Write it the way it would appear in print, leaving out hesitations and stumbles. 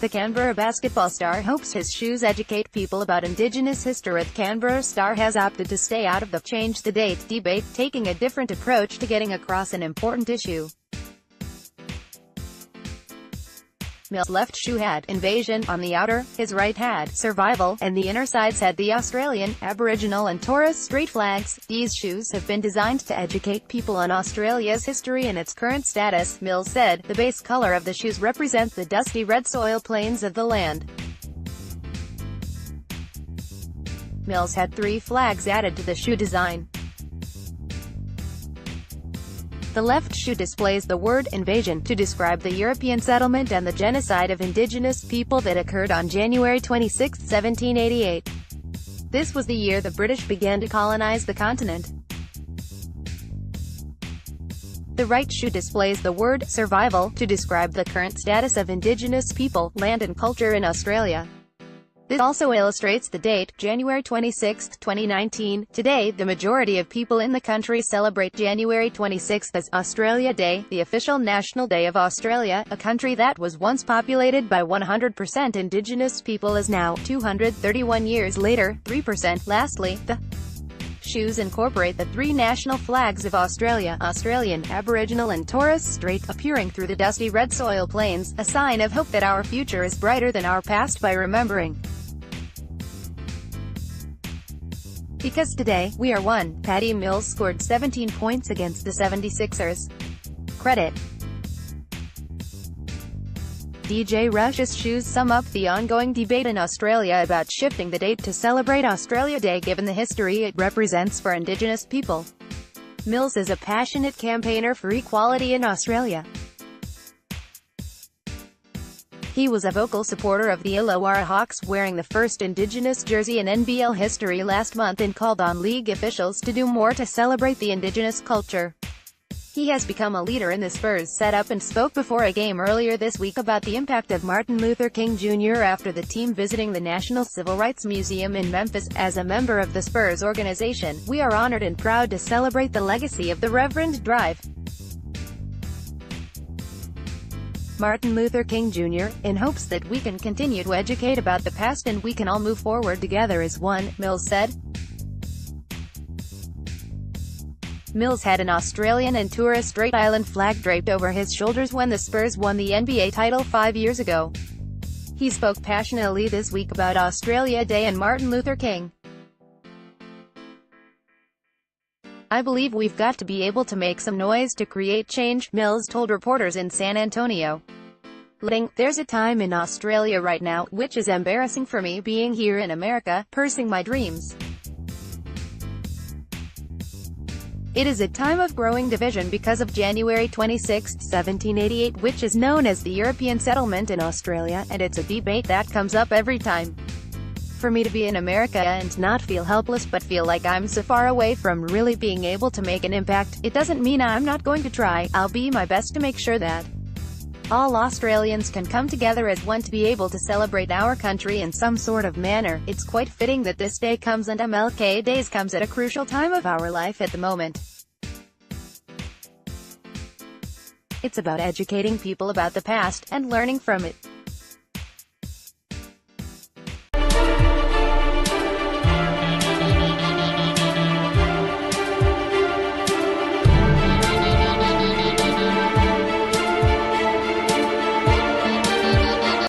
The Canberra basketball star hopes his shoes educate people about Indigenous history. The Canberra star has opted to stay out of the change the date debate, taking a different approach to getting across an important issue. Mill's left shoe had "invasion" on the outer, his right had "survival," and the inner sides had the Australian, Aboriginal and Torres Strait flags. These shoes have been designed to educate people on Australia's history and its current status, Mills said. The base colour of the shoes represent the dusty red soil plains of the land. Mills had 3 flags added to the shoe design. The left shoe displays the word "invasion" to describe the European settlement and the genocide of Indigenous people that occurred on January 26, 1788. This was the year the British began to colonize the continent. The right shoe displays the word "survival" to describe the current status of Indigenous people, land and culture in Australia. This also illustrates the date, January 26, 2019. Today, the majority of people in the country celebrate January 26 as Australia Day, the official national day of Australia, a country that was once populated by 100% Indigenous people is now, 231 years later, 3%. Lastly, the shoes incorporate the 3 national flags of Australia, Australian, Aboriginal and Torres Strait, appearing through the dusty red soil plains, a sign of hope that our future is brighter than our past by remembering. Because today, we are one. Patty Mills scored 17 points against the 76ers. Credit. DJ Rush's shoes sum up the ongoing debate in Australia about shifting the date to celebrate Australia Day given the history it represents for Indigenous people. Mills is a passionate campaigner for equality in Australia. He was a vocal supporter of the Illawarra Hawks, wearing the first Indigenous jersey in NBL history last month, and called on league officials to do more to celebrate the Indigenous culture. He has become a leader in the Spurs setup and spoke before a game earlier this week about the impact of Martin Luther King Jr. after the team visiting the National Civil Rights Museum in Memphis. As a member of the Spurs organization, we are honored and proud to celebrate the legacy of the Reverend Drive Martin Luther King Jr., in hopes that we can continue to educate about the past and we can all move forward together as one, Mills said. Mills had an Australian and Torres Strait Island flag draped over his shoulders when the Spurs won the NBA title 5 years ago. He spoke passionately this week about Australia Day and Martin Luther King. "I believe we've got to be able to make some noise to create change," Mills told reporters in San Antonio. "There's a time in Australia right now, which is embarrassing for me being here in America, pursuing my dreams. It is a time of growing division because of January 26, 1788, which is known as the European settlement in Australia, and it's a debate that comes up every time. For me to be in America and not feel helpless but feel like I'm so far away from really being able to make an impact, it doesn't mean I'm not going to try. I'll be my best to make sure that all Australians can come together as one to be able to celebrate our country in some sort of manner. It's quite fitting that this day comes and MLK Days comes at a crucial time of our life at the moment. It's about educating people about the past, and learning from it.